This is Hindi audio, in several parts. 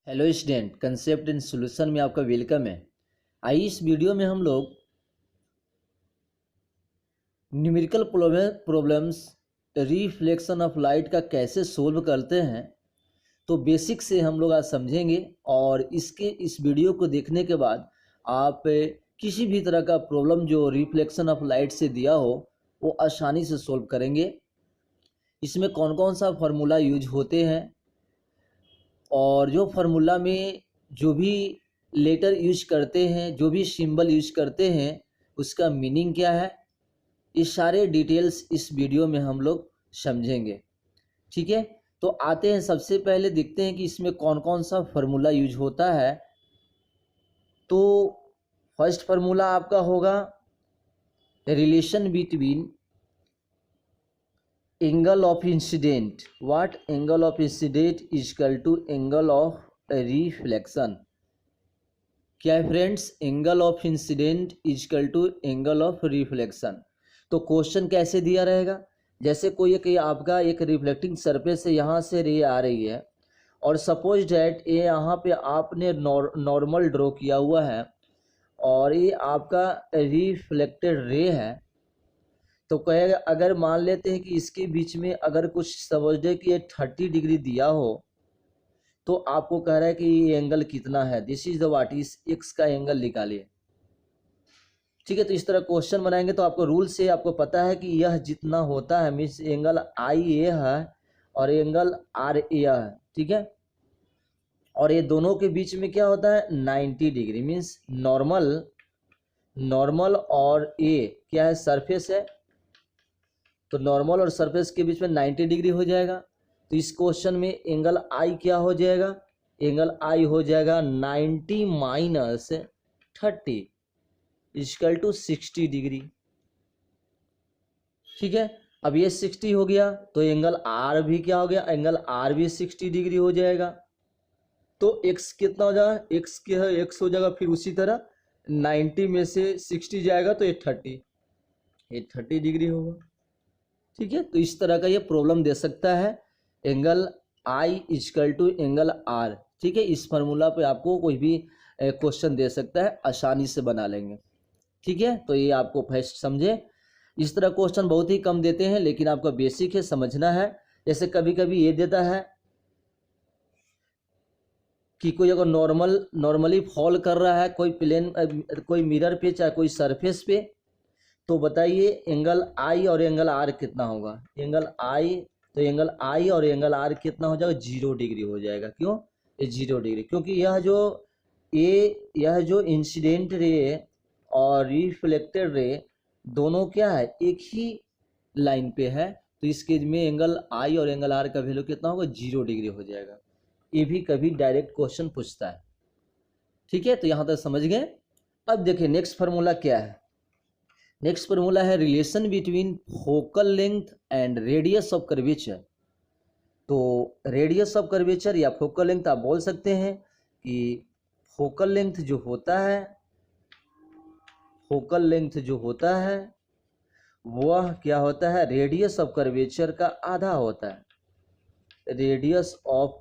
Hello student, concept and solution में आपका वेलकम है। आइए इस वीडियो में हम लोग numerical problems reflection of light का कैसे सोल्व करते हैं, तो बेसिक से हम लोग आज समझेंगे। और इस वीडियो को देखने के बाद आप किसी भी तरह का प्रॉब्लम जो रिफ्लेक्शन ऑफ लाइट से दिया हो वो आसानी से सोल्व करेंगे। इसमें कौन कौन सा फार्मूला यूज होते हैं और जो फार्मूला में जो भी लेटर यूज करते हैं, जो भी सिंबल यूज करते हैं, उसका मीनिंग क्या है, ये सारे डिटेल्स इस वीडियो में हम लोग समझेंगे। ठीक है, तो आते हैं, सबसे पहले देखते हैं कि इसमें कौन कौन सा फार्मूला यूज होता है। तो फर्स्ट फार्मूला आपका होगा relation between angle of incident. What angle of incident is equal to angle of reflection. क्या है friends? Angle of incident is equal to angle of reflection. तो क्वेश्चन कैसे दिया रहेगा? जैसे कोई एक आपका एक रिफ्लेक्टिंग सरफेस से यहाँ से रे आ रही है और सपोज डैट ये यहाँ पे आपने नॉर्मल ड्रॉ किया हुआ है और ये आपका रिफ्लेक्टेड रे है। तो कहेगा, अगर मान लेते हैं कि इसके बीच में अगर कुछ समझ दे कि ये 30 डिग्री दिया हो, तो आपको कह रहा है कि ये एंगल कितना है, this is the what is x का एंगल निकालिए। ठीक है, तो इस तरह क्वेश्चन बनाएंगे तो आपको रूल से आपको पता है कि यह जितना होता है मीन्स एंगल आई ए है और एंगल आर ए है। ठीक है, और ये दोनों के बीच में क्या होता है 90 डिग्री मीन्स नॉर्मल और ए क्या है सरफेस है, तो नॉर्मल और सरफेस के बीच में 90 डिग्री हो जाएगा। तो इस क्वेश्चन में एंगल आई क्या हो जाएगा? एंगल आई हो जाएगा 90 माइनस 30 इक्वल टू 60 डिग्री। ठीक है, अब ये 60 हो गया तो एंगल आर भी क्या हो गया? एंगल आर भी 60 डिग्री हो जाएगा। तो एक्स कितना हो जाएगा? एक्स क्या है? एक्स हो जाएगा। फिर उसी तरह 90 में से 60 जाएगा तो ये 30 डिग्री होगा। ठीक है, तो इस तरह का ये प्रॉब्लम दे सकता है, angle I equal to angle R. ठीक है, इस फार्मूला पे आपको कोई भी क्वेश्चन दे सकता है, आसानी से बना लेंगे। ठीक है, तो ये आपको फर्स्ट समझे। इस तरह क्वेश्चन बहुत ही कम देते हैं, लेकिन आपका बेसिक है, समझना है। जैसे कभी कभी ये देता है कि कोई अगर नॉर्मली फॉल कर रहा है कोई प्लेन, कोई मिरर पे चाहे कोई सरफेस पे, तो बताइए एंगल आई और एंगल आर कितना होगा? एंगल आई, तो एंगल आई और एंगल आर कितना हो जाएगा? 0 डिग्री हो जाएगा। क्यों ये 0 डिग्री? क्योंकि यह जो इंसिडेंट रे और रिफ्लेक्टेड रे दोनों क्या है, एक ही लाइन पे है। तो इस केस में एंगल आई और एंगल आर का वैल्यू कितना होगा? 0 डिग्री हो जाएगा। ये भी कभी डायरेक्ट क्वेश्चन पूछता है। ठीक है, तो यहाँ तक समझ गए। अब देखिए नेक्स्ट फार्मूला क्या है। नेक्स्ट फार्मूला है relation between focal length and radius of curvature. तो रेडियस ऑफ कर्वेचर या फोकल लेंथ आप बोल सकते हैं कि फोकल लेंथ जो होता है वह क्या होता है? रेडियस ऑफ कर्वेचर का आधा होता है। रेडियस ऑफ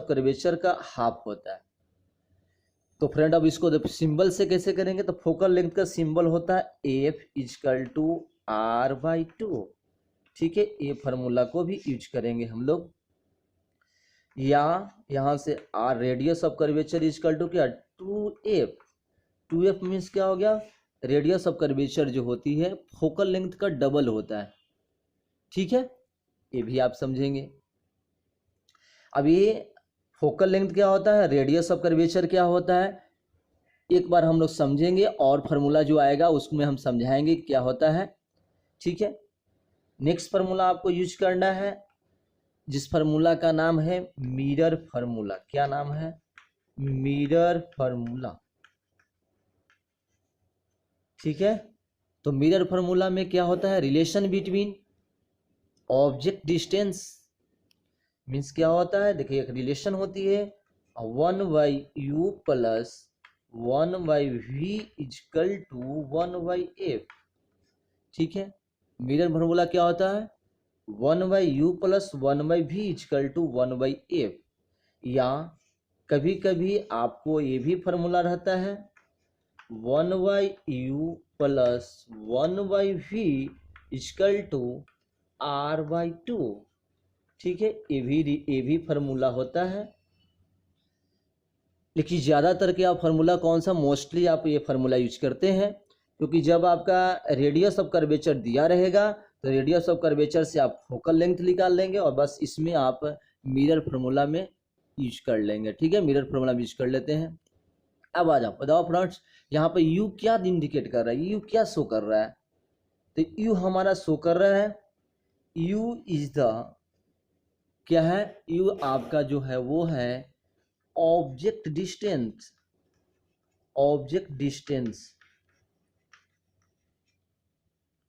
कर्वेचर का हाफ होता है। तो फ्रेंड अब इसको सिंबल से कैसे करेंगे? तो फोकल लेंथ का सिंबल होता है F equal to R by 2। ठीक है, ये फार्मूला को भी यूज करेंगे हम लोग। या यहां से R radius of curvature equal to क्या? 2f। 2f मीन्स क्या हो गया? रेडियस ऑफ कर्वेचर जो होती है फोकल लेंथ का डबल होता है। ठीक है, ये भी आप समझेंगे। अब ये फोकल लेंथ क्या होता है, रेडियस ऑफ कर्वेचर क्या होता है, एक बार हम लोग समझेंगे और फार्मूला जो आएगा उसमें हम समझाएंगे क्या होता है। ठीक है, नेक्स्ट फार्मूला आपको यूज करना है जिस फार्मूला का नाम है मिरर फार्मूला। क्या नाम है? Mirror formula. ठीक है, तो मिरर फार्मूला में क्या होता है? Relation between object distance means क्या होता है? देखिए एक रिलेशन होती है 1/u plus 1/v equal to 1/f। ठीक है, मिरर फार्मूला क्या होता है? 1/u plus 1/v equal to 1/f, या कभी कभी आपको ये भी फॉर्मूला रहता है 1/u plus 1/v equal to r/2। ठीक है, ये भी फार्मूला होता है। लेकिन ज़्यादातर क्या फार्मूला कौन सा, मोस्टली आप ये फार्मूला यूज करते हैं, क्योंकि जब आपका रेडियस ऑफ कर्वेचर दिया रहेगा तो रेडियस ऑफ कर्वेचर से आप फोकल लेंथ निकाल लेंगे और बस इसमें आप मिरर फार्मूला में यूज कर लेंगे। ठीक है, मिरर फार्मूला यूज कर लेते हैं। अब आ जाओ, बताओ फ्रेंड्स, यहाँ पे यू क्या इंडिकेट कर रहा है, यू क्या शो कर रहा है, तो यू हमारा शो कर रहा है, यू इज द क्या है, यू आपका जो है वो है ऑब्जेक्ट डिस्टेंस। ऑब्जेक्ट डिस्टेंस,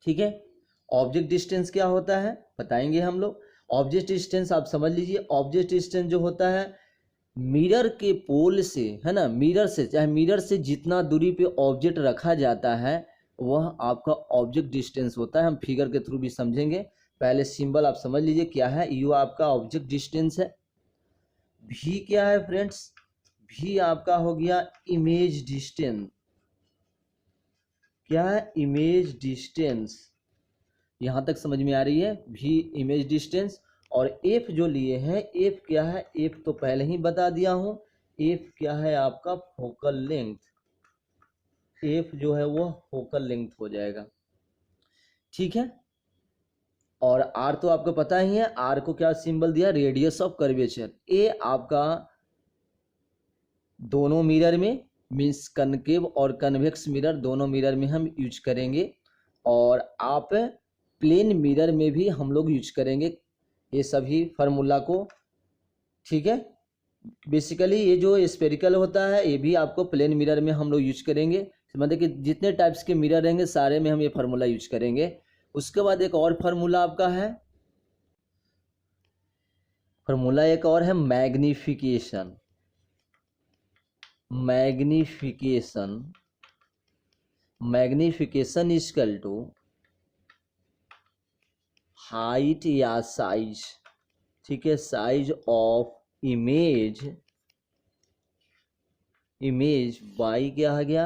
ठीक है, ऑब्जेक्ट डिस्टेंस क्या होता है बताएंगे हम लोग। ऑब्जेक्ट डिस्टेंस आप समझ लीजिए, ऑब्जेक्ट डिस्टेंस जो होता है मिरर के पोल से, है ना, मिरर से, चाहे मिरर से जितना दूरी पे ऑब्जेक्ट रखा जाता है वह आपका ऑब्जेक्ट डिस्टेंस होता है। हम फिगर के थ्रू भी समझेंगे, पहले सिंबल आप समझ लीजिए क्या है, यू आपका ऑब्जेक्ट डिस्टेंस है। भी क्या है फ्रेंड्स, भी आपका हो गया इमेज डिस्टेंस। क्या है, इमेज डिस्टेंस, यहां तक समझ में आ रही है, भी इमेज डिस्टेंस। और एफ जो लिए हैं, एफ क्या है, एफ तो पहले ही बता दिया हूं, एफ क्या है आपका फोकल लेंथ। एफ जो है वो फोकल लेंथ हो जाएगा। ठीक है, और आर तो आपको पता ही है, आर को क्या सिंबल दिया, रेडियस ऑफ कर्वेचर। ए आपका दोनों मिरर में, मीन्स कनकेव और कन्वेक्स मिरर दोनों मिरर में हम यूज करेंगे, और आप प्लेन मिरर में भी हम लोग यूज करेंगे ये सभी फार्मूला को। ठीक है, बेसिकली ये जो स्फेरिकल होता है ये भी आपको प्लेन मिरर में हम लोग यूज करेंगे। मतलब कि जितने टाइप्स के मिरर रहेंगे सारे में हम ये फार्मूला यूज करेंगे। उसके बाद एक और फार्मूला आपका है, फार्मूला एक और है magnification. Magnification, magnification equal to height या साइज। ठीक है, size of image, image by क्या आ गया,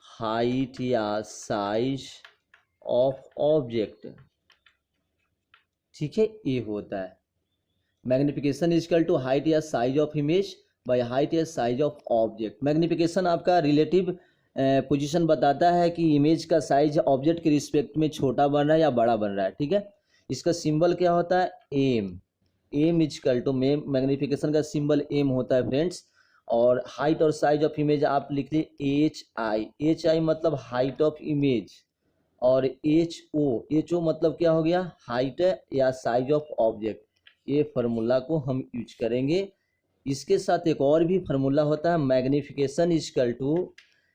हाइट या साइज ऑफ ऑब्जेक्ट। ठीक है, ये होता है मैग्निफिकेशन इक्वल टू हाइट या size of image by height या साइज ऑफ ऑब्जेक्ट। मैग्निफिकेशन आपका रिलेटिव पोजीशन बताता है कि इमेज का साइज ऑब्जेक्ट के रिस्पेक्ट में छोटा बन रहा है या बड़ा बन रहा है। ठीक है, इसका सिंबल क्या होता है, M. M equal to, magnification का सिंबल एम होता है फ्रेंड्स। और हाइट और साइज ऑफ इमेज आप लिख लीजिए एच आई। एच आई मतलब हाइट ऑफ इमेज, और एच ओ मतलब क्या हो गया, हाइट या साइज ऑफ ऑब्जेक्ट। ये फार्मूला को हम यूज करेंगे। इसके साथ एक और भी फार्मूला होता है, मैग्निफिकेशन इक्वल टू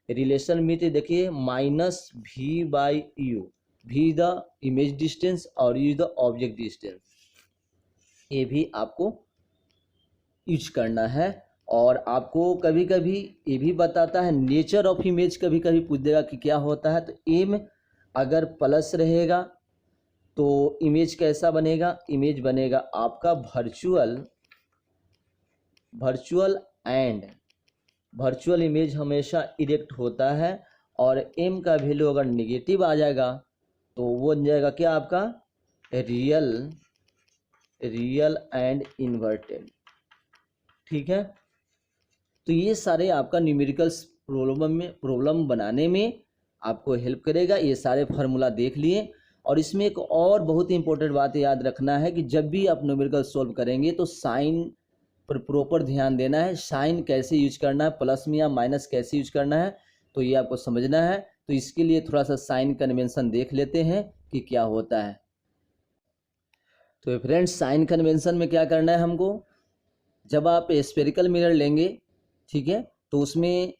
रिलेशन में देखिए माइनस भी बाई यू। भी द इमेज डिस्टेंस और यू द ऑब्जेक्ट डिस्टेंस, ये भी आपको यूज करना है। और आपको कभी कभी ये भी बताता है नेचर ऑफ इमेज, कभी कभी पूछ देगा कि क्या होता है, तो एम अगर प्लस रहेगा तो इमेज कैसा बनेगा, इमेज बनेगा आपका वर्चुअल एंड वर्चुअल इमेज हमेशा इरेक्ट होता है। और एम का वैल्यू अगर निगेटिव आ जाएगा तो वो बन जाएगा क्या आपका रियल एंड इन्वर्टेड। ठीक है, तो ये सारे आपका न्यूमेरिकल्स प्रॉब्लम बनाने में आपको हेल्प करेगा। ये सारे फार्मूला देख लिए। और इसमें एक और बहुत ही इंपॉर्टेंट बात याद रखना है कि जब भी आप न्यूमेरिकल सॉल्व करेंगे तो साइन पर प्रॉपर ध्यान देना है। साइन कैसे यूज करना है, प्लस में या माइनस कैसे यूज करना है, तो ये आपको समझना है। तो इसके लिए थोड़ा सा साइन कन्वेंशन देख लेते हैं कि क्या होता है। तो फ्रेंड्स, साइन कन्वेंशन में क्या करना है हमको, जब आप स्फेरिकल मिरर लेंगे, ठीक है, तो उसमें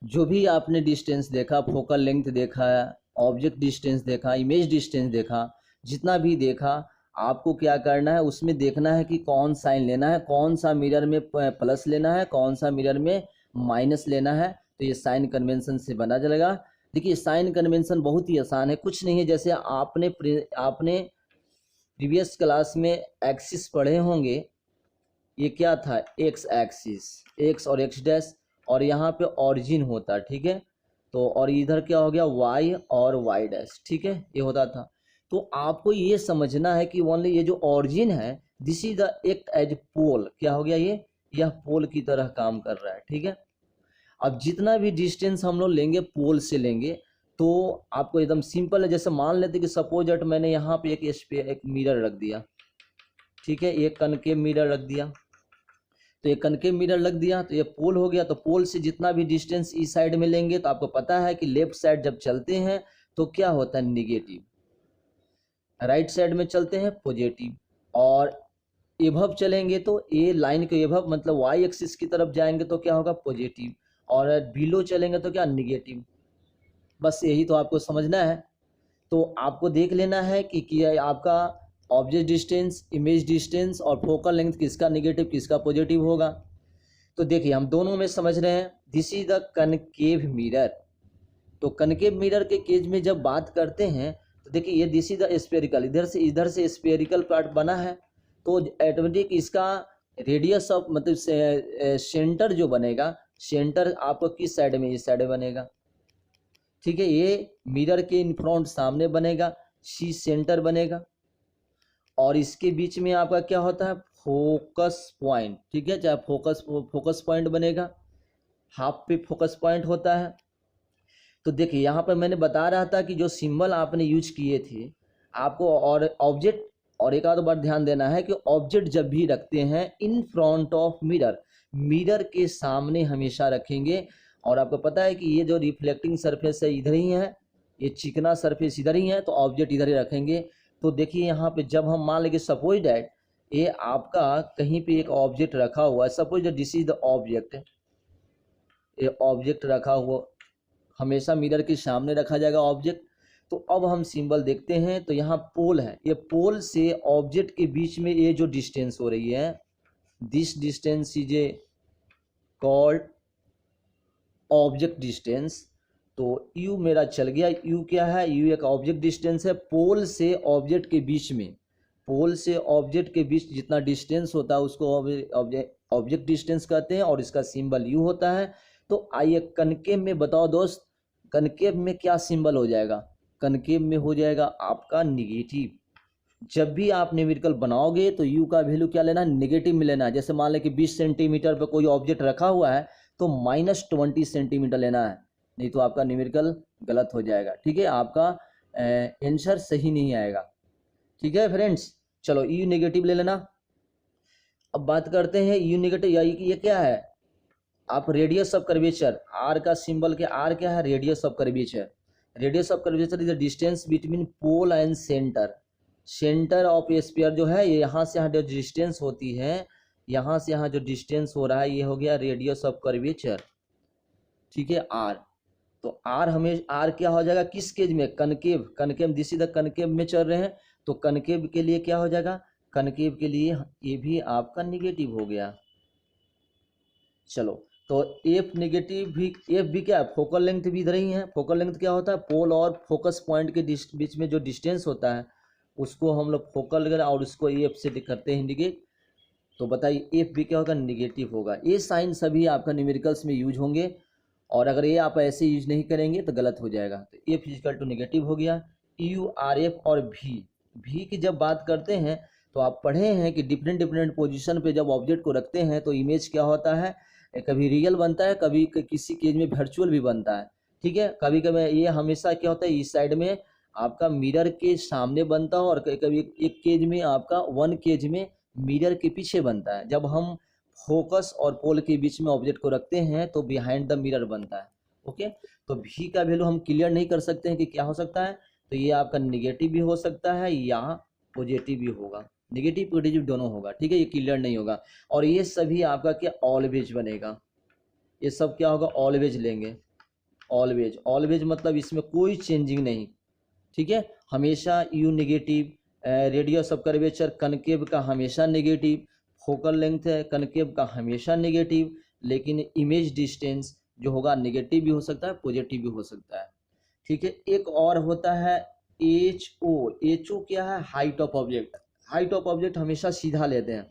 जो भी आपने डिस्टेंस देखा, फोकल लेंथ देखा, ऑब्जेक्ट डिस्टेंस देखा, इमेज डिस्टेंस देखा, जितना भी देखा, आपको क्या करना है, उसमें देखना है कि कौन साइन लेना है, कौन सा मिरर में प्लस लेना है, कौन सा मिरर में माइनस लेना है। तो ये साइन कन्वेंशन से बना चलेगा। देखिए साइन कन्वेंशन बहुत ही आसान है, कुछ नहीं है, जैसे आपने प्रीवियस क्लास में एक्सिस पढ़े होंगे, ये क्या था, एक्स एक्सिस, एक्स और एक्स डैश, और यहाँ पे ऑरिजिन होता है, ठीक है। तो और इधर क्या हो गया, वाई और वाई डैश, ठीक है, ये होता था। तो आपको ये समझना है कि ओनली ये जो ऑरिजिन है, this is the act as pole, क्या हो गया ये, यह पोल की तरह काम कर रहा है, ठीक है। अब जितना भी डिस्टेंस हम लोग लेंगे पोल से लेंगे, तो आपको एकदम सिंपल है, जैसे मान लेते कि सपोज दैट मैंने यहाँ पे एक मिरर रख दिया, ठीक है, एक कनकेव मिरर रख दिया, तो ये कनकेव मिरर लग दिया, तो ये पोल हो गया। तो पोल से जितना भी डिस्टेंस इस साइड में लेंगे, तो आपको पता है कि लेफ्ट साइड जब चलते हैं तो क्या होता है, निगेटिव, राइट साइड में चलते हैं पॉजिटिव, और एभव चलेंगे तो ये लाइन के एभव मतलब वाई एक्सिस की तरफ जाएंगे तो क्या होगा, पॉजिटिव, और बिलो चलेंगे तो क्या, निगेटिव। बस यही तो आपको समझना है। तो आपको देख लेना है कि आपका ऑब्जेक्ट डिस्टेंस, इमेज डिस्टेंस और फोकल लेंथ किसका निगेटिव किसका पॉजिटिव होगा। तो देखिए हम दोनों में समझ रहे हैं, this is the concave mirror. तो कनकेव मिरर के केज में जब बात करते हैं तो देखिए ये दिस इज द स्फेरिकल, इधर से स्फेरिकल पार्ट बना है, तो ऑटोमेटिक इसका रेडियस ऑफ मतलब सेंटर जो बनेगा, सेंटर आपको किस साइड में, इस साइड में बनेगा, ठीक है। ये मिरर के इन फ्रंट सामने बनेगा, सी सेंटर बनेगा, और इसके बीच में आपका क्या होता है, फोकस पॉइंट, ठीक है, चाहे फोकस पॉइंट बनेगा, हाफ पे फोकस पॉइंट होता है। तो देखिए यहाँ पर मैंने बता रहा था कि जो सिंबल आपने यूज किए थे आपको, और ऑब्जेक्ट, और एक आध बार ध्यान देना है कि ऑब्जेक्ट जब भी रखते हैं in front of mirror, mirror के सामने हमेशा रखेंगे। और आपको पता है कि ये जो रिफ्लेक्टिंग सरफेस है इधर ही है, ये चिकना सरफेस इधर ही है, तो ऑब्जेक्ट इधर ही रखेंगे। तो देखिए यहाँ पे जब हम मान लेंगे सपोज डैट ये आपका कहीं पे एक ऑब्जेक्ट रखा हुआ है, suppose that this is the object, ये ऑब्जेक्ट रखा हुआ हमेशा मिरर के सामने रखा जाएगा ऑब्जेक्ट। तो अब हम सिंबल देखते हैं, तो यहाँ पोल है, ये पोल से ऑब्जेक्ट के बीच में ये जो डिस्टेंस हो रही है, this distance is a called object distance. तो यू मेरा चल गया, यू क्या है, यू एक ऑब्जेक्ट डिस्टेंस है, पोल से ऑब्जेक्ट के बीच में, पोल से ऑब्जेक्ट के बीच जितना डिस्टेंस होता है उसको ऑब्जेक्ट डिस्टेंस कहते हैं, और इसका सिंबल यू होता है। तो आइए कनकेव में बताओ दोस्त, कनकेव में क्या सिंबल हो जाएगा, कनकेव में हो जाएगा आपका निगेटिव। जब भी आप न्यूमेरिकल बनाओगे तो यू का वैल्यू क्या लेना है, नेगेटिव में लेना है। जैसे मान लें कि 20 सेंटीमीटर पर कोई ऑब्जेक्ट रखा हुआ है तो -20 सेंटीमीटर लेना है, नहीं तो आपका न्यूमेरिकल गलत हो जाएगा, ठीक है, आपका आंसर सही नहीं आएगा, ठीक है फ्रेंड्स। चलो यू नेगेटिव ले लेना। अब बात करते हैं यू नेगेटिव, ये क्या है, आप रेडियस ऑफ कर्वेचर, आर का सिंबल के, आर क्या है, radius of curvature. Radius of curvature is the distance between pole and centre, centre of sphere जो है, ये यहाँ से यहाँ जो डिस्टेंस होती है, यहाँ से यहाँ जो डिस्टेंस हो रहा है, ये हो गया रेडियस ऑफ कर्वेचर, ठीक है, आर। तो आर हमें, आर क्या हो जाएगा किस केज में, concave, concave this is the concave में चल रहे हैं, तो कनकेव के लिए क्या हो जाएगा, कनकेव के लिए ये भी आपका निगेटिव हो गया। चलो तो एफ नेगेटिव भी, एफ भी क्या है, फोकल लेंथ भी इधर ही है। फोकल लेंथ क्या होता है, पोल और फोकस पॉइंट के बीच में जो डिस्टेंस होता है उसको हम लोग फोकल वगैरह, और उसको एफ से करते हैं इंडिकेट। तो बताइए एफ भी क्या होगा, निगेटिव होगा। ये साइन सभी आपका न्यूमेरिकल्स में यूज होंगे, और अगर ये आप ऐसे यूज नहीं करेंगे तो गलत हो जाएगा। तो एफ इजिकल टू निगेटिव हो गया। यू, आर, एफ और भी की जब बात करते हैं तो आप पढ़े हैं कि डिफरेंट डिफरेंट पोजीशन पे जब ऑब्जेक्ट को रखते हैं तो इमेज क्या होता है, कभी रियल बनता है, कभी किसी केज में वर्चुअल भी बनता है, ठीक है। कभी कभी ये हमेशा क्या होता है, इस साइड में आपका मिरर के सामने बनता है, और कभी एक केज में आपका वन केज में मिरर के पीछे बनता है। जब हम फोकस और पोल के बीच में ऑब्जेक्ट को रखते हैं तो बिहाइंड द मिरर बनता है, ओके। तो भी का वैल्यू हम क्लियर नहीं कर सकते हैं कि क्या हो सकता है, तो ये आपका निगेटिव भी हो सकता है या पॉजिटिव भी होगा, निगेटिव पॉजिटिव दोनों होगा, ठीक है, ये क्लियर नहीं होगा। और ये सभी आपका क्या, ऑलवेज बनेगा, ये सब क्या होगा, ऑलवेज लेंगे, ऑलवेज, ऑलवेज मतलब इसमें कोई चेंजिंग नहीं, ठीक है, हमेशा you negative. Radius of curvature concave का हमेशा नेगेटिव, फोकल लेंथ है कनकेव का हमेशा नेगेटिव, लेकिन इमेज डिस्टेंस जो होगा नेगेटिव भी हो सकता है, पॉजिटिव भी हो सकता है। ठीक है। एक और होता है एच ओ। एच ओ क्या है? Height of object. Height of object हमेशा सीधा लेते हैं,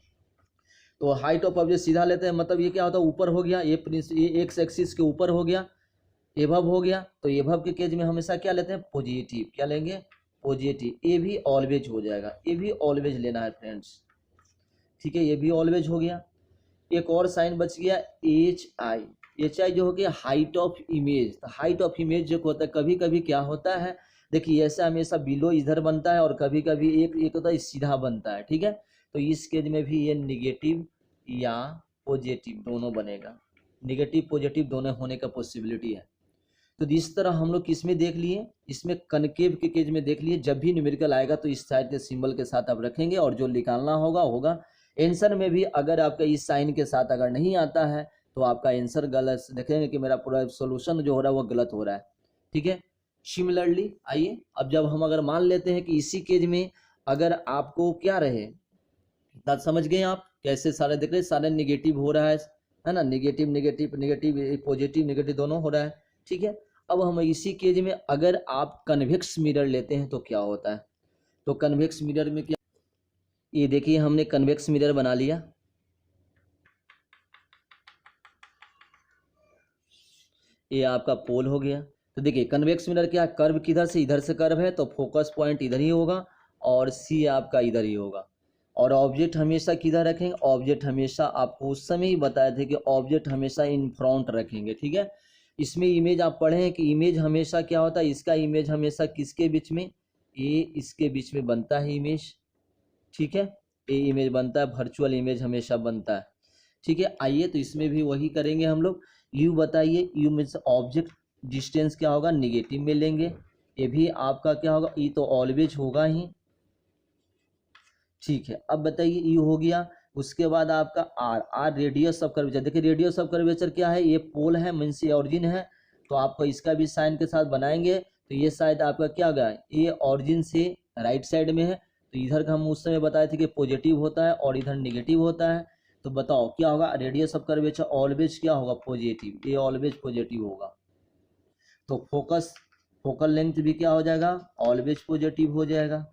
तो हाइट ऑफ ऑब्जेक्ट सीधा लेते हैं मतलब ये क्या होता है? ऊपर हो गया, ये एक्स एक्सिस के ऊपर हो गया, एभव हो गया। तो एभव के केस में हमेशा क्या लेते हैं? पॉजिटिव। क्या लेंगे? पॉजिटिव। ये भी ऑलवेज हो जाएगा, ये भी ऑलवेज लेना है फ्रेंड्स, ठीक है। ये भी ऑलवेज हो गया। एक और साइन बच गया एच आई। एच आई जो हो गया हाइट ऑफ इमेज। तो हाइट ऑफ इमेज जो होता है, कभी कभी क्या होता है, देखिए ऐसा हमेशा बिलो इधर बनता है और कभी कभी एक होता है सीधा बनता है, ठीक है। तो इस केस में भी ये निगेटिव या पॉजिटिव दोनों बनेगा, निगेटिव पॉजिटिव दोनों होने का पॉसिबिलिटी है। तो इस तरह हम लोग किसमें देख लिए? इसमें कनकेव के केज में देख लिए। जब भी न्यूमेरिकल आएगा तो इस साइड के सिंबल के साथ आप रखेंगे और जो निकालना होगा होगा। आंसर में भी अगर आपका इस साइन के साथ अगर नहीं आता है तो आपका आंसर गलत, देखेंगे कि मेरा पूरा सॉल्यूशन जो हो रहा है वो गलत हो रहा है, ठीक है। सिमिलरली आइए अब जब हम अगर मान लेते हैं कि इसी केज में अगर आपको क्या रहे, इतना समझ गए आप कैसे सारे देख रहे, सारे निगेटिव हो रहा है ना, negative negative negative, positive negative दोनों हो रहा है, ठीक है। अब हम इसी केज में अगर आप कन्वेक्स मिरर लेते हैं तो क्या होता है? तो कन्वेक्स मिरर में क्या, ये देखिए हमने कन्वेक्स मिरर बना लिया, ये आपका पोल हो गया। तो देखिए कन्वेक्स मिरर क्या, कर्व किधर से? इधर से कर्व है तो फोकस पॉइंट इधर ही होगा और सी आपका इधर ही होगा। और ऑब्जेक्ट हमेशा किधर रखेंगे? ऑब्जेक्ट हमेशा आपको उस समय ही बताए थे कि ऑब्जेक्ट हमेशा इन फ्रंट रखेंगे, ठीक है। इसमें इमेज आप पढ़े हैं कि इमेज हमेशा क्या होता है? इसका इमेज हमेशा किसके बीच में? ये इसके बीच में बनता है इमेज, ठीक है। ये इमेज बनता है, वर्चुअल इमेज हमेशा बनता है, ठीक है। आइए तो इसमें भी वही करेंगे हम लोग। यू बताइए, यू मीन्स ऑब्जेक्ट डिस्टेंस क्या होगा? निगेटिव में लेंगे। ये भी आपका क्या होगा? ई तो ऑलवेज होगा ही, ठीक है। अब बताइए यू हो गया, उसके बाद आपका R. R radius of curvature. देखिए रेडियस ऑफ कर्वेचर क्या है? ये पोल है मीन्स ये ऑरिजिन है, तो आपको इसका भी साइन के साथ बनाएंगे। तो ये साइड आपका क्या होगा? ये ऑरिजिन से राइट साइड में है, तो इधर का हम उस समय बताए थे कि पॉजिटिव होता है और इधर निगेटिव होता है। तो बताओ क्या होगा? रेडियस ऑफ कर्वेचर ऑलवेज क्या होगा? पॉजिटिव। ये ऑलवेज पॉजिटिव होगा। तो फोकल लेंथ भी क्या हो जाएगा? ऑलवेज पॉजिटिव हो जाएगा,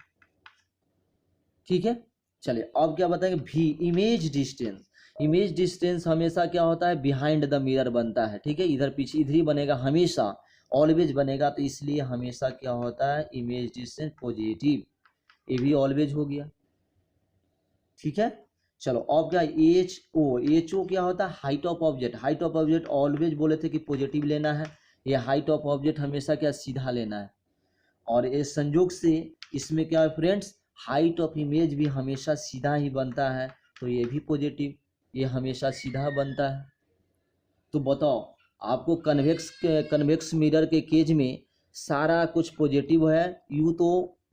ठीक है। चलिए अब क्या बताएंगे? भी इमेज डिस्टेंस। इमेज डिस्टेंस हमेशा क्या होता है? बिहाइंड द मिरर बनता है, ठीक है। इधर पीछे इधर ही बनेगा, हमेशा ऑलवेज बनेगा, तो इसलिए हमेशा क्या होता है? Image distance positive. ये भी ऑलवेज हो गया, ठीक है। चलो अब क्या? H O. एच ओ क्या होता है? Height of object. Height of object always बोले थे कि पॉजिटिव लेना है, ये हाइट ऑफ ऑब्जेक्ट हमेशा क्या? सीधा लेना है। और इस संयोग से इसमें क्या है फ्रेंड्स? हाइट ऑफ इमेज भी हमेशा सीधा ही बनता है, तो ये भी पॉजिटिव, ये हमेशा सीधा बनता है। तो बताओ आपको कन्वेक्स मिरर के केज में सारा कुछ पॉजिटिव है, यू तो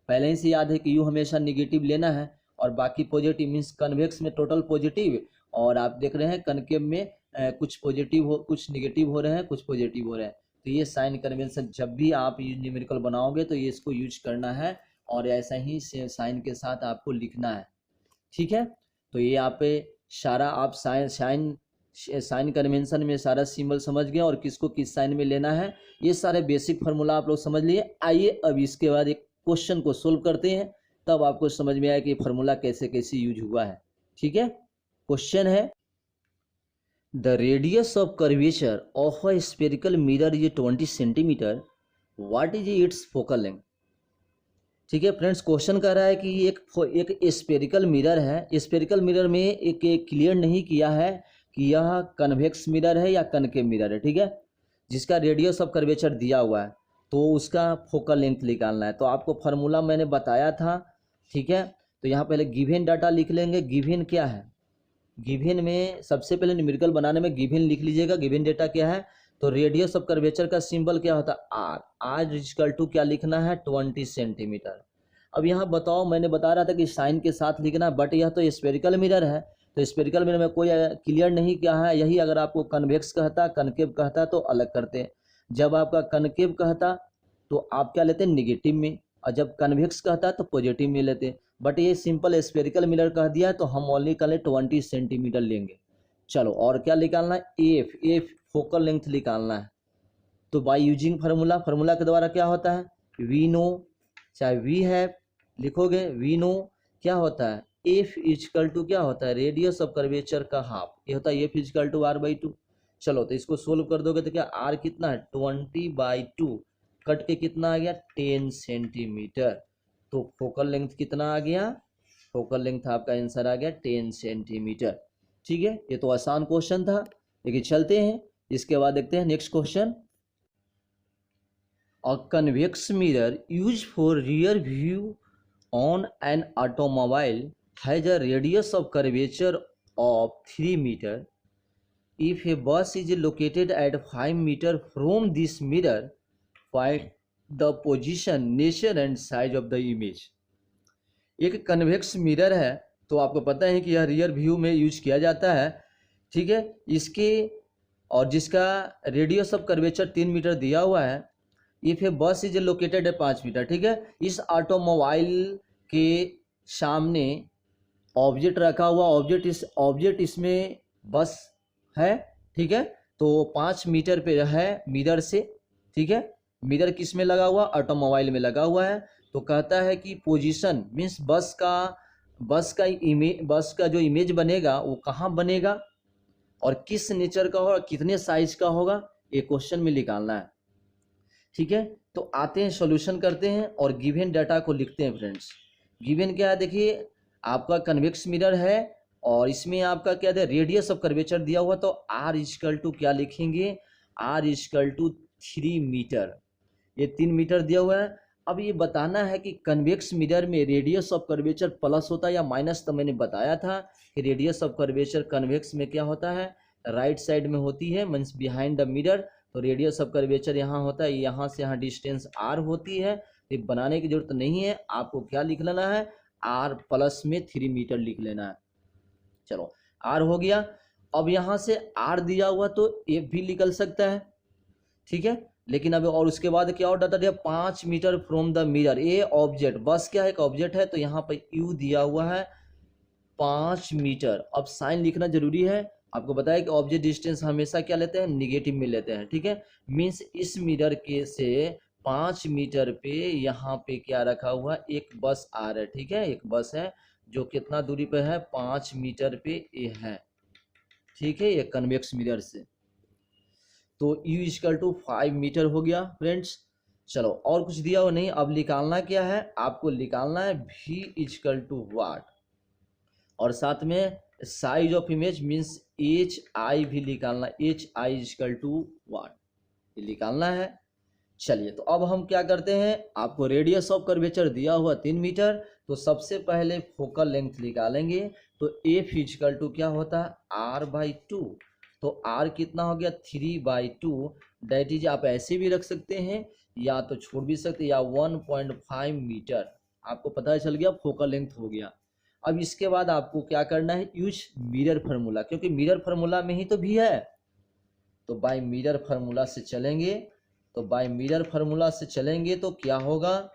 पहले ही से याद है कि यू हमेशा निगेटिव लेना है और बाकी पॉजिटिव, मीन्स कन्वेक्स में टोटल पॉजिटिव, और आप देख रहे हैं कनकेव में कुछ पॉजिटिव हो, कुछ निगेटिव हो रहे हैं, कुछ पॉजिटिव हो रहे हैं। तो ये साइन कन्वेंशन जब भी आप न्यूमेरिकल बनाओगे तो ये इसको यूज करना है और ऐसा ही साइन के साथ आपको लिखना है, ठीक है। तो ये आप सारा आप साइन कन्वेंशन में सारा सिंबल समझ गए और किसको किस साइन में लेना है, ये सारे बेसिक फार्मूला आप लोग समझ लिए। आइए अब इसके बाद एक क्वेश्चन को सोल्व करते हैं, तब आपको समझ में आया कि फार्मूला कैसे कैसे यूज हुआ है, ठीक है। क्वेश्चन है the radius of curvature of a spherical mirror is 20 centimetre, what is it's focal length. ठीक है फ्रेंड्स, क्वेश्चन कह रहा है कि एक स्फेरिकल मिरर है, स्फेरिकल मिरर में एक क्लियर नहीं किया है कि यह कन्वेक्स मिरर है या कनकेव मिरर है, ठीक है, जिसका रेडियस ऑफ कर्वेचर दिया हुआ है, तो उसका फोकल लेंथ निकालना है। तो आपको फार्मूला मैंने बताया था, ठीक है। तो यहाँ पहले गिवन डाटा लिख लेंगे। गिवन क्या है? गिवन में सबसे पहले न्यूमेरिकल बनाने में गिवन लिख लीजिएगा। गिवन डेटा क्या है? तो रेडियस ऑफ कर्वेचर का सिंबल क्या होता है? आर। आर इक्वल टू क्या लिखना है? 20 सेंटीमीटर। अब यहाँ बताओ, मैंने बता रहा था कि साइन के साथ लिखना, बट यह तो स्फेरिकल मिरर है, तो स्फेरिकल मिरर में कोई क्लियर नहीं क्या है। यही अगर आपको कन्वेक्स कहता, कनकेव कहता तो अलग करते। जब आपका कनकेव कहता तो आप क्या लेते? निगेटिव में, और जब कन्वेक्स कहता तो पॉजिटिव में लेते। बट ये सिंपल स्फेरिकल मिरर कह दिया तो हम ओनली कल 20 सेंटीमीटर लेंगे। चलो और क्या निकालना है? एफ। एफ फोकल लेंथ निकालना है। तो बाय यूजिंग फार्मूला के द्वारा क्या होता है, वी नो, चाहे वी हैव लिखोगे, वी नो क्या होता है, एफ इजकल टू क्या होता है, रेडियस ऑफ कर्वेचर का हाफ, ये होता है एफ इजकल टू r/2। चलो तो इसको सोल्व कर दोगे तो क्या r कितना है 20/2, कट के कितना आ गया 10 सेंटीमीटर। तो फोकल लेंथ कितना आ गया, फोकल लेंथ आपका आंसर आ गया 10 सेंटीमीटर। ठीक है, ये तो आसान क्वेश्चन था, लेकिन चलते हैं इसके बाद देखते हैं next question. A convex mirror used for rear view on an automobile has a radius of curvature of 3 meter. If a bus is located at 5 meter from this mirror, find the position, nature and size of the image. एक कन्वेक्स मिरर है, तो आपको पता है कि यह रियर व्यू में यूज किया जाता है। ठीक है, इसके और जिसका रेडियस ऑफ कर्वेचर 3 मीटर दिया हुआ है। इफ ए बस इज लोकेटेड है 5 मीटर। ठीक है, इस ऑटोमोबाइल के सामने ऑब्जेक्ट रखा हुआ, ऑब्जेक्ट इसमें बस है। ठीक है, तो 5 मीटर पे है मिरर से। ठीक है, मिरर किस में लगा हुआ, ऑटोमोबाइल में लगा हुआ है। तो कहता है कि पोजीशन मीन्स बस का जो इमेज बनेगा वो कहाँ बनेगा और किस नेचर का होगा, कितने साइज का होगा, ये क्वेश्चन में निकालना है। ठीक है, तो आते हैं सॉल्यूशन करते हैं और गिवन डाटा को लिखते हैं फ्रेंड्स। गिवन क्या है, देखिए आपका कन्वेक्स मिरर है और इसमें आपका क्या है रेडियस ऑफ कर्वेचर दिया हुआ, तो r इक्वल टू क्या लिखेंगे, r इक्वल टू 3 मीटर, ये 3 मीटर दिया हुआ है। अब ये बताना है कि कन्वेक्स मिरर में रेडियस ऑफ कर्वेचर प्लस होता है या माइनस। तो मैंने बताया था कि रेडियस ऑफ कर्वेचर कन्वेक्स में क्या होता है, राइट साइड में होती है, मीन्स बिहाइंड द मिरर। तो रेडियस ऑफ कर्वेचर यहाँ होता है, यहाँ से यहाँ डिस्टेंस r होती है। तो बनाने की जरूरत नहीं है, आपको क्या लिख लेना है, r प्लस में 3 मीटर लिख लेना है। चलो r हो गया। अब यहाँ से r दिया हुआ तो f भी निकल सकता है। ठीक है, लेकिन अब और उसके बाद क्या और डाटा दिया 5 मीटर फ्रॉम द मिरर, ये ऑब्जेक्ट बस क्या है, एक ऑब्जेक्ट है, तो यहाँ पर u दिया हुआ है 5 मीटर। अब साइन लिखना जरूरी है, आपको बताया कि ऑब्जेक्ट डिस्टेंस हमेशा क्या लेते हैं, निगेटिव में लेते हैं। ठीक है, मीन्स इस मिरर के से 5 मीटर पे यहाँ पे क्या रखा हुआ, एक बस आ रहा है। ठीक है, एक बस है जो कितना दूरी पे है, 5 मीटर पे ये है। ठीक है, ये कन्वेक्स मिरर से, तो u इक्वल टू 5 मीटर हो गया फ्रेंड्स। चलो और कुछ दिया हो नहीं, अब निकालना क्या है, आपको निकालना है v इक्वल टू वाट, और साथ में size of image means hi भी निकालना, hi इक्वल टू वाट, ये निकालना है। चलिए तो अब हम क्या करते हैं, आपको रेडियस ऑफ कर्वेचर दिया हुआ 3 मीटर, तो सबसे पहले फोकल लेंथ निकालेंगे। तो f इक्वल टू क्या होता है, r/2, तो r कितना हो गया 3/2। दैट इज आप ऐसे भी रख सकते हैं या तो छोड़ भी सकते हैं, या 1.5 मीटर आपको पता चल गया, फोकल लेंथ हो गया। अब इसके बाद आपको क्या करना है, यूज मिरर फार्मूला, क्योंकि मिरर फार्मूला में ही तो भी है। तो बाय मिरर फार्मूला से चलेंगे, तो बाय मिरर फार्मूला से चलेंगे तो क्या होगा,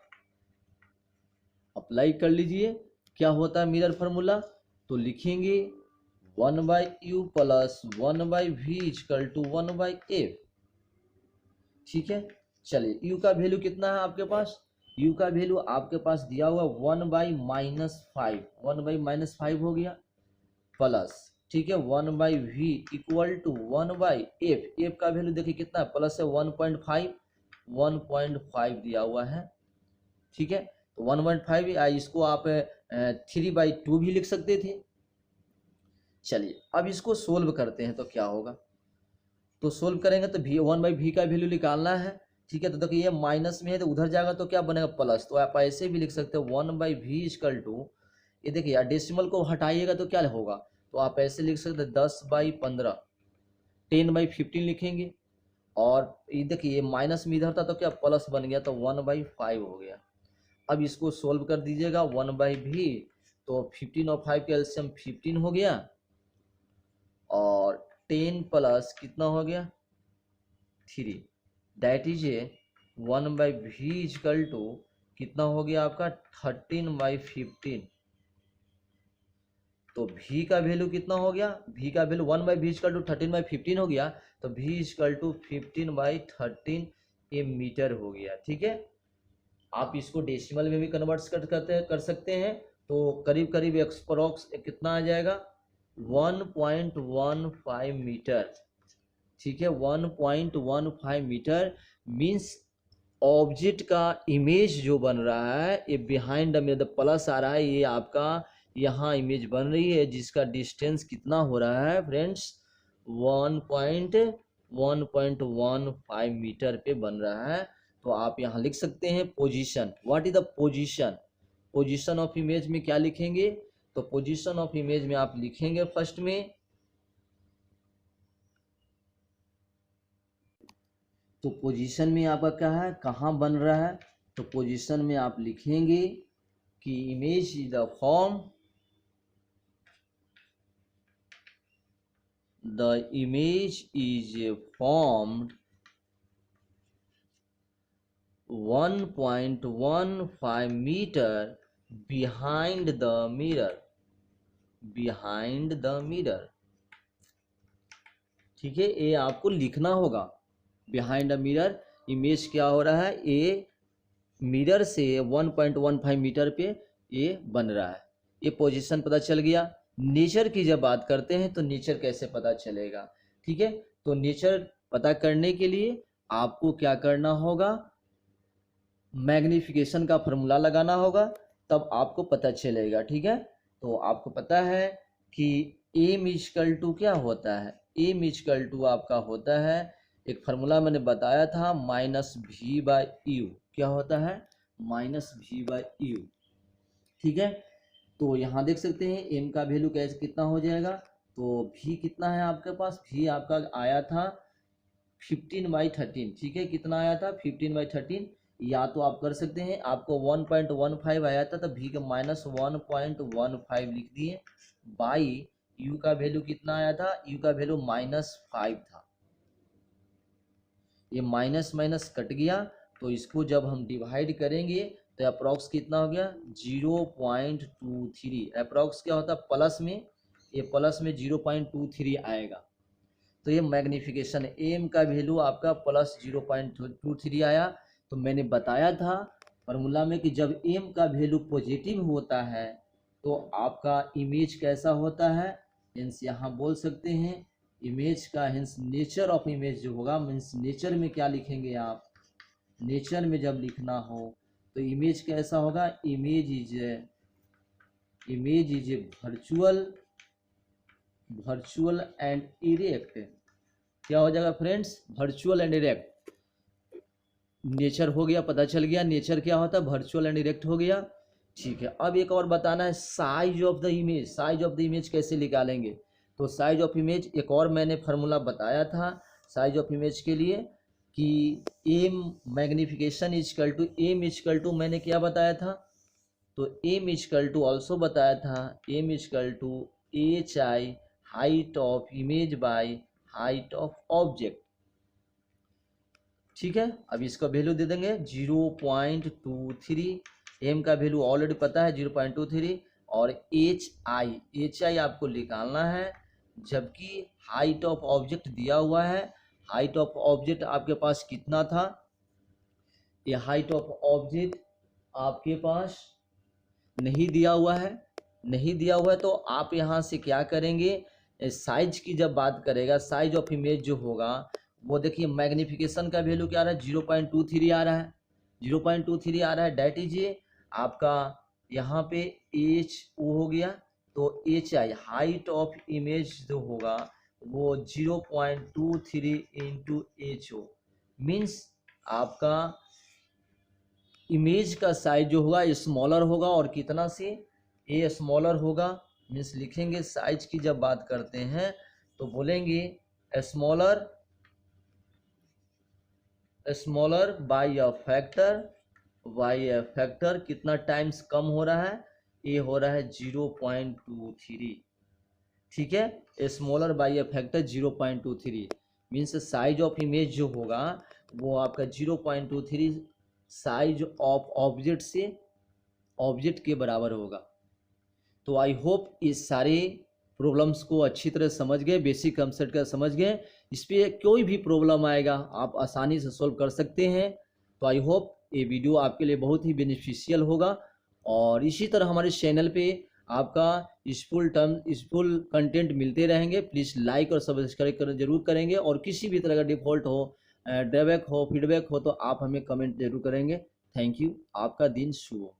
अप्लाई कर लीजिए। क्या होता है मिरर फार्मूला, तो लिखेंगे 1/u plus 1/v equal to 1/f। ठीक है, चलिए u का वैल्यू कितना है आपके पास, u का वैल्यू आपके पास दिया हुआ 1/-5, 1/-5 हो गया, प्लस ठीक है 1/v equal to 1/f। f का वैल्यू देखिए कितना प्लस है 1.5 दिया हुआ है। ठीक है, तो 1.5 इसको आप 3/2 भी लिख सकते थे। चलिए अब इसको सोल्व करते हैं तो क्या होगा, तो सोल्व करेंगे तो v 1/v का वैल्यू निकालना है। ठीक है, तो देखिए ये माइनस में है तो उधर जाएगा तो क्या बनेगा प्लस, तो आप ऐसे भी लिख सकते हो 1/v इक्वल टू, ये देखिए यार डेसिमल को हटाइएगा तो क्या होगा, तो आप ऐसे लिख सकते हैं 10/15, 10/15 लिखेंगे। और ये देखिए ये माइनस में इधर था तो क्या प्लस बन गया, तो 1/5 हो गया। अब इसको सोल्व कर दीजिएगा 1/v, तो 15 और 5 का एलसीएम 15 हो गया, और 10 प्लस कितना हो गया 3, that is 1/v equal to कितना हो गया आपका 13/15। तो v का वैल्यू कितना हो गया, v का वैल्यू 1/v=13/15 हो गया, तो v=15/13 ये मीटर हो गया। ठीक है, आप इसको डेसिमल में भी कन्वर्ट कर सकते हैं, तो करीब करीब एक्सप्रोक्स कितना आ जाएगा 1.15 मीटर। ठीक है, 1.15 मीटर मीन्स ऑब्जेक्ट का इमेज जो बन रहा है ये बिहाइंड द मिरर प्लस आ रहा है, ये आपका यहाँ इमेज बन रही है जिसका डिस्टेंस कितना हो रहा है फ्रेंड्स 1.15 मीटर पे बन रहा है। तो आप यहाँ लिख सकते हैं position, what is the position, position of image में क्या लिखेंगे, तो पोजीशन ऑफ इमेज में आप लिखेंगे फर्स्ट में, तो पोजीशन में आपका क्या है कहाँ बन रहा है, तो पोजीशन में आप लिखेंगे कि image is the form, the image is formed 1.15 meter behind the mirror, behind the mirror। ठीक है, ये आपको लिखना होगा बिहाइंड द मिरर इमेज क्या हो रहा है, ये मिरर से 1.15 मीटर पे ये बन रहा है। ये पोजीशन पता चल गया। नेचर की जब बात करते हैं तो नेचर कैसे पता चलेगा, ठीक है, तो नेचर पता करने के लिए आपको क्या करना होगा, मैग्निफिकेशन का फॉर्मूला लगाना होगा, तब आपको पता चलेगा। ठीक है, तो आपको पता है कि एम इक्वल टू क्या होता है, एम इक्वल टू आपका होता है, एक फार्मूला मैंने बताया था -v/u, क्या होता है -v/u। ठीक है, तो यहाँ देख सकते हैं m का वैल्यू कैसे कितना हो जाएगा, तो v कितना है आपके पास, v आपका आया था 15/13। ठीक है, कितना आया था 15/13, या तो आप कर सकते हैं, आपको 1.15 आया था तो v का -1.15 लिख दिए, बाई u का वैल्यू कितना आया था, u का वैल्यू -5 था, ये माइनस माइनस कट गया, तो इसको जब हम डिवाइड करेंगे तो अप्रॉक्स कितना हो गया 0.23। अप्रॉक्स क्या होता है प्लस में, ये प्लस में 0.23 आएगा, तो ये मैग्निफिकेशन है। एम का वैल्यू आपका प्लस 0.23 आया। तो मैंने बताया था फार्मूला में कि जब एम का वैल्यू पॉजिटिव होता है तो आपका इमेज कैसा होता है, मीन्स यहाँ बोल सकते हैं इमेज का हिंस नेचर ऑफ इमेज जो होगा, मीन्स नेचर में क्या लिखेंगे आप, नेचर में जब लिखना हो तो इमेज कैसा होगा, image is a virtual and erect. क्या हो जाएगा friends, virtual and erect. Nature हो गया, पता चल गया नेचर क्या होता है, वर्चुअल एंड इरेक्ट हो गया। ठीक है, अब एक और बताना है size of the image, size of the image कैसे निकालेंगे, तो साइज ऑफ इमेज एक और मैंने फार्मूला बताया था साइज ऑफ इमेज के लिए कि M magnification equal to M equal to, मैंने क्या बताया था, तो एम इक्वल टू ऑल्सो बताया था M equal to HI height of image by height of object. ठीक है, अब इसका वैल्यू दे देंगे 0.23, एम का वैल्यू ऑलरेडी पता है 0.23, और HI आपको निकालना है, जबकि हाइट ऑफ ऑब्जेक्ट दिया हुआ है। हाइट ऑफ ऑब्जेक्ट आपके पास कितना था, ये हाइट ऑफ ऑब्जेक्ट आपके पास नहीं दिया हुआ है, नहीं दिया हुआ है, तो आप यहाँ से क्या करेंगे, साइज की जब बात करेगा, साइज ऑफ इमेज जो होगा वो देखिए मैग्निफिकेशन का वैल्यू क्या आ रहा है 0.23 आ रहा है, 0.23 आ रहा है, डेट इज आपका यहाँ पे HO हो गया, तो HI हाइट ऑफ इमेज जो होगा वो 0.23 इंटू HO, मीन्स आपका इमेज का साइज जो होगा स्मॉलर होगा, और कितना से ए स्मॉलर होगा, मीन्स लिखेंगे साइज की जब बात करते हैं तो बोलेंगे स्मॉलर बाय अ फैक्टर, कितना टाइम्स कम हो रहा है, ये हो रहा है 0.23। ठीक है, smaller by a factor 0.23 means size of image जो होगा वो आपका 0.23 साइज ऑफ ऑब्जेक्ट से ऑब्जेक्ट के बराबर होगा। तो आई होप इस सारे प्रॉब्लम्स को अच्छी तरह समझ गए, बेसिक कंसेप्ट का समझ गए। इस पर कोई भी प्रॉब्लम आएगा आप आसानी से सॉल्व कर सकते हैं। तो आई होप ये वीडियो आपके लिए बहुत ही बेनिफिशियल होगा। और इसी तरह हमारे चैनल पे आपका स्कूल कंटेंट मिलते रहेंगे। प्लीज़ लाइक और सब्सक्राइब कर जरूर करेंगे। और किसी भी तरह का डिफ़ॉल्ट हो, ड्रॉबैक हो, फीडबैक हो तो आप हमें कमेंट जरूर करेंगे। Thank you. आपका दिन शुभ हो।